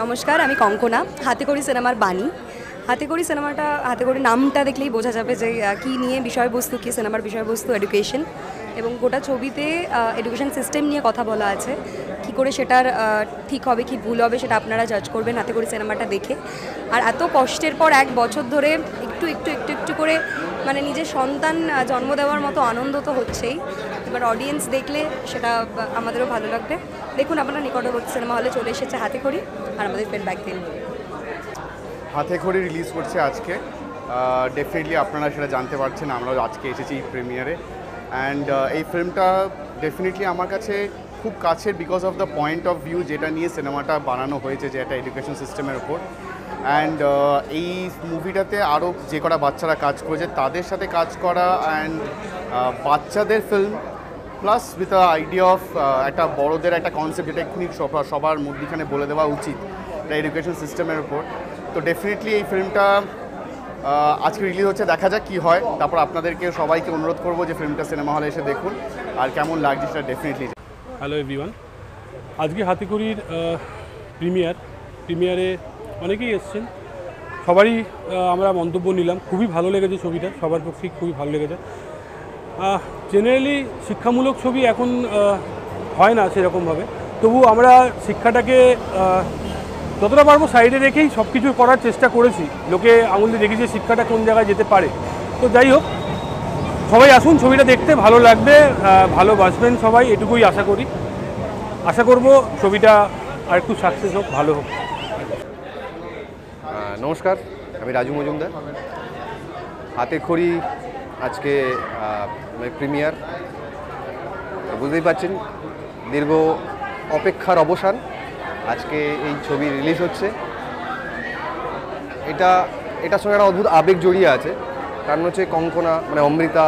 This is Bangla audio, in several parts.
নমস্কার, আমি কঙ্কনা। হাতেখড়ি সিনেমার বাণী। হাতেখড়ি সিনেমাটা, হাতেখড়ি নামটা দেখলেই বোঝা যাবে যে কী নিয়ে বিষয়বস্তু, কী সিনেমার বিষয়বস্তু এডুকেশন, এবং গোটা ছবিতে এডুকেশন সিস্টেম নিয়ে কথা বলা আছে। কি করে সেটার ঠিক হবে কি ভুল হবে সেটা আপনারা জাজ করবেন হাতেখড়ি সিনেমাটা দেখে। আর এত কষ্টের পর 1 বছর ধরে একটু একটু একটু একটু করে মানে নিজের সন্তান জন্ম দেওয়ার মতো আনন্দ তো হচ্ছেই। এবার অডিয়েন্স দেখলে সেটা আমাদেরও ভালো লাগবে। দেখুন, আপনারা নিকটবর্তী সিনেমা হলে চলে এসেছে হাতেখড়ি, আর আমাদের ফিডব্যাক দিন। হাতেখড়ি রিলিজ করছে আজকে। ডেফিনেটলি আপনারা সেটা জানতে পারছেন, আমরাও আজকে এসেছি প্রিমিয়ারে। অ্যান্ড এই ফিল্মটা ডেফিনেটলি আমার কাছে খুব কাছের, because of the point of view যেটা নিয়ে সিনেমাটা বানানো হয়েছে, যে একটা এডুকেশন সিস্টেমের ওপর। অ্যান্ড এই মুভিটাতে আরও যে কটা বাচ্চারা কাজ করেছে তাদের সাথে কাজ করা, অ্যান্ড বাচ্চাদের film plus with a idea of একটা বড়োদের একটা কনসেপ্ট, যেটা এক্ষুনি সবার মধ্যখানে বলে দেওয়া উচিত এটা এডুকেশন সিস্টেমের ওপর। তো ডেফিনেটলি এই ফিল্মটা আজকে রিলিজ হচ্ছে, দেখা যাক কী হয়। তারপর আপনাদেরকে সবাইকে অনুরোধ করবো যে ফিল্মটা সিনেমা হলে এসে দেখুন, আর কেমন লাগছে সেটা ডেফিনেটলি। হ্যালো এভরিওয়ান, আজকে হাতেখড়ির প্রিমিয়ারে অনেকেই এসছেন, সবারই আমরা মন্তব্য নিলাম। খুবই ভালো লেগেছে ছবিটা, সবার পক্ষেই খুবই ভালো লেগেছে। জেনারেলি শিক্ষামূলক ছবি এখন হয় না সেরকমভাবে, তবু আমরা শিক্ষাটাকে যতটা পারবো সাইডে রেখেই সব কিছু করার চেষ্টা করেছি। লোকে আঙুল দিয়ে দেখি যে শিক্ষাটা কোন জায়গায় যেতে পারে। তো যাই হোক, সবাই আসুন, ছবিটা দেখতে ভালো লাগবে, ভালোবাসবেন সবাই, এটুকুই আশা করি। আশা করব ছবিটা আর একটু সাকসেস হোক, ভালো হোক। নমস্কার, আমি রাজু মজুমদার। হাতেখড়ি আজকে প্রিমিয়ার, বুঝতেই পারছেন দীর্ঘ অপেক্ষার অবসান। আজকে এই ছবি রিলিজ হচ্ছে। এটার সঙ্গে একটা অদ্ভুত আবেগ জড়িয়ে আছে। কারণ হচ্ছে কঙ্কনা, মানে অমৃতা,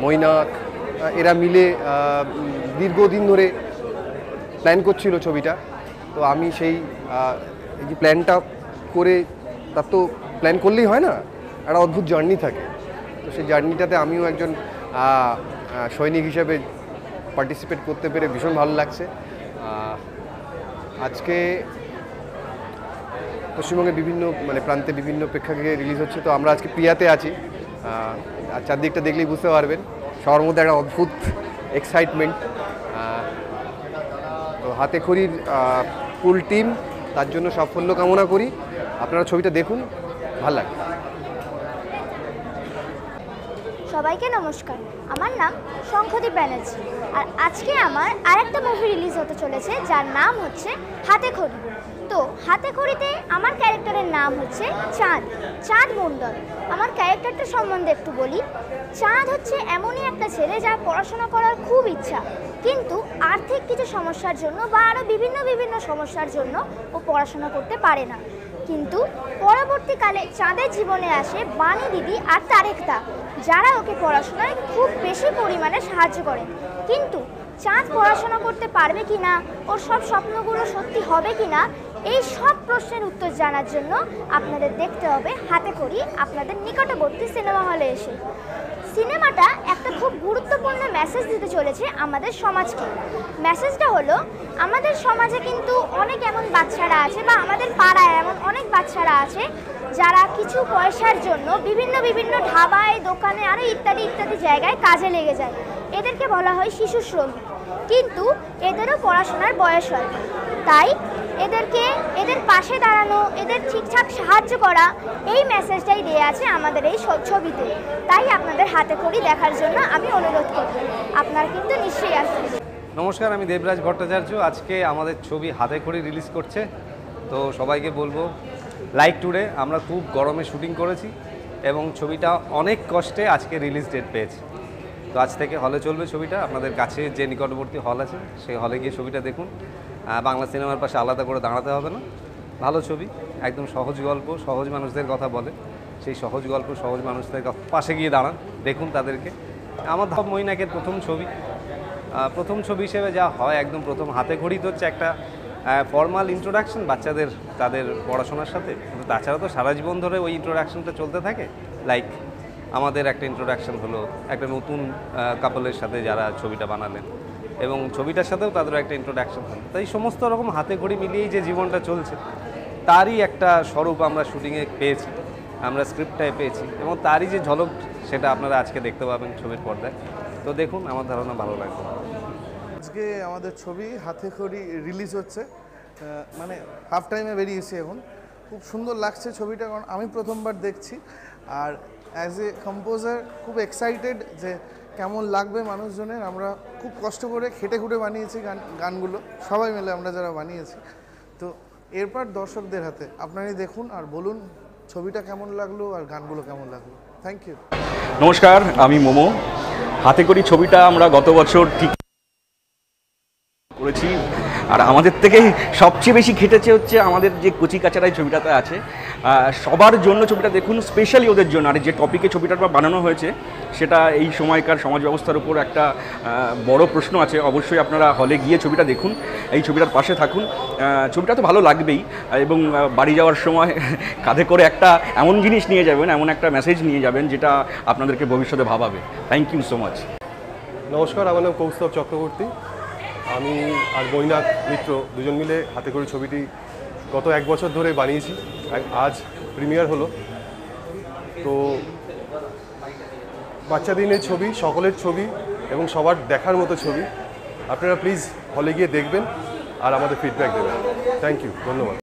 মৈনাক, এরা মিলে দীর্ঘদিন ধরে প্ল্যান করছিল ছবিটা। তো আমি সেই এই যে প্ল্যানটা করে, তার তো প্ল্যান করলেই হয় না, একটা অদ্ভুত জার্নি থাকে। তো সেই জার্নিটাতে আমিও একজন সৈনিক হিসেবে পার্টিসিপেট করতে পেরে ভীষণ ভালো লাগছে। আজকে পশ্চিমবঙ্গের বিভিন্ন প্রান্তে বিভিন্ন প্রেক্ষাগৃহে রিলিজ হচ্ছে। তো আমরা আজকে প্রিয়াতে আছি, আর চারদিকটা দেখলেই বুঝতে পারবেন সবার মধ্যে একটা অদ্ভুত এক্সাইটমেন্ট। তো হাতেখড়ির ফুল টিম, তার জন্য সাফল্য কামনা করি। আপনারা ছবিটা দেখুন, ভালো লাগবে। সবাইকে নমস্কার, আমার নাম শঙ্খদীপ ব্যানার্জি। আর আজকে আমার আরেকটা মুভি রিলিজ হতে চলেছে, যার নাম হচ্ছে হাতেখড়ি। তো হাতেখড়িতে আমার ক্যারেক্টারের নাম হচ্ছে চাঁদ মণ্ডল। আমার ক্যারেক্টারটা সম্বন্ধে একটু বলি। চাঁদ হচ্ছে এমনই একটা ছেলে যার পড়াশোনা করার খুব ইচ্ছা, কিন্তু আর্থিক কিছু সমস্যার জন্য বা আরও বিভিন্ন সমস্যার জন্য ও পড়াশোনা করতে পারে না। কিন্তু পরবর্তীকালে চাঁদের জীবনে আসে বাণী দিদি আর তারেকদা, যারা ওকে পড়াশোনায় খুব বেশি পরিমাণে সাহায্য করেন। কিন্তু চাঁদ পড়াশোনা করতে পারবে কি না, ওর সব স্বপ্নগুলো সত্যি হবে কি না, এই সব প্রশ্নের উত্তর জানার জন্য আপনাদের দেখতে হবে হাতেখড়ি আপনাদের নিকটবর্তী সিনেমা হলে এসে। সিনেমাটা একটা খুব গুরুত্বপূর্ণ মেসেজ দিতে চলেছে আমাদের সমাজকে। মেসেজটা হলো, আমাদের সমাজে কিন্তু অনেক এমন বাচ্চারা আছে, বা আমাদের পাড়ায় এমন অনেক বাচ্চারা আছে যারা কিছু পয়সার জন্য বিভিন্ন ধাবায়, দোকানে আরও ইত্যাদি জায়গায় কাজে লেগে যায়। এদেরকে বলা হয় শিশু শ্রমিক। কিন্তু এদেরও পড়াশোনার বয়স হয়, তাই এদের পাশে দাঁড়ানো, এদের ঠিকঠাক সাহায্য করা, এই মেসেজটাই দেওয়া আছে আমাদের এই ছবিতে। তাই আপনাদের হাতেখড়ি দেখার জন্য আমি অনুরোধ করব। আপনারা কিন্তু নিশ্চয়ই আসবেন। নমস্কার, আমি দেবরাজ ভট্টাচার্য। আজকে আমাদের ছবি হাতেখড়ি রিলিজ করছে। তো সবাইকে বলবো লাইক টুডে। আমরা খুব গরমে শুটিং করেছি এবং ছবিটা অনেক কষ্টে আজকে রিলিজ ডেট পেয়েছে। তো আজ থেকে হলে চলবে ছবিটা। আপনাদের কাছে যে নিকটবর্তী হল আছে সেই হলে গিয়ে ছবিটা দেখুন। বাংলা সিনেমার পাশে আলাদা করে দাঁড়াতে হবে না। ভালো ছবি, একদম সহজ গল্প, সহজ মানুষদের কথা বলে। সেই সহজ গল্প, সহজ মানুষদের পাশে গিয়ে দাঁড়ান, দেখুন তাদেরকে। আমার মৈনাকের প্রথম ছবি হিসেবে যা হয়, একদম প্রথম হাতেখড়ি তো হচ্ছে একটা ফর্মাল ইন্ট্রোডাকশন বাচ্চাদের তাদের পড়াশোনার সাথে। কিন্তু তাছাড়া তো সারা জীবন ধরে ওই ইন্ট্রোডাকশনটা চলতে থাকে। লাইক আমাদের একটা ইন্ট্রোডাকশন হলো একটা নতুন কাপলের সাথে যারা ছবিটা বানালেন, এবং ছবিটার সাথেও তাদের একটা ইন্ট্রোডাকশন হলো। তাই সমস্ত রকম হাতেখড়ি মিলিয়েই যে জীবনটা চলছে, তারই একটা স্বরূপ আমরা শুটিংয়ে পেয়েছি, আমরা স্ক্রিপ্টটায় পেয়েছি, এবং তারই যে ঝলক সেটা আপনারা আজকে দেখতে পাবেন ছবির পর্দায়। তো দেখুন, আমার ধারণা ভালো লাগবে। আজকে আমাদের ছবি হাতে খড়ি রিলিজ হচ্ছে, মানে হাফ টাইমে বেরিয়েছি এখন। খুব সুন্দর লাগছে ছবিটা, কারণ আমি প্রথমবার দেখছি। আর অ্যাজ এ কম্পোজার খুব এক্সাইটেড যে কেমন লাগবে মানুষজনের। আমরা খুব কষ্ট করে খেটে খুঁটে বানিয়েছি গানগুলো, সবাই মিলে আমরা যারা বানিয়েছি। তো এরপর দর্শকদের হাতে, আপনারাই দেখুন আর বলুন ছবিটা কেমন লাগলো আর গানগুলো কেমন লাগলো। Thank you. নমস্কার, আমি মোমো। হাতে করি ছবিটা আমরা গত বছর ঠিক করেছি, আর আমাদের থেকে সবচেয়ে বেশি খেটেছে হচ্ছে আমাদের যে কচি কাচারাই ছবিটাতে আছে। সবার জন্য ছবিটা দেখুন, স্পেশালি ওদের জন্য। আর যে টপিকে ছবিটা বানানো হয়েছে সেটা এই সময়কার সমাজ ব্যবস্থার উপর একটা বড় প্রশ্ন আছে। অবশ্যই আপনারা হলে গিয়ে ছবিটা দেখুন, এই ছবিটার পাশে থাকুন। ছবিটা তো ভালো লাগবেই, এবং বাড়ি যাওয়ার সময় কাঁধে করে একটা এমন জিনিস নিয়ে যাবেন, এমন একটা মেসেজ নিয়ে যাবেন যেটা আপনাদেরকে ভবিষ্যতে ভাবাবে। Thank you so much. নমস্কার, আমার নাম কৌস্তব চক্রবর্তী। আমি আর মৈনাক মিত্র দুজন মিলে হাতে করে ছবিটি গত 1 বছর ধরে বানিয়েছি। আজ প্রিমিয়ার হলো। তো বাচ্চা দিনের ছবি, সকলের ছবি এবং সবার দেখার মতো ছবি। আপনারা প্লিজ হলে গিয়ে দেখবেন আর আমাদের ফিডব্যাক দেবেন। থ্যাংক ইউ, ধন্যবাদ।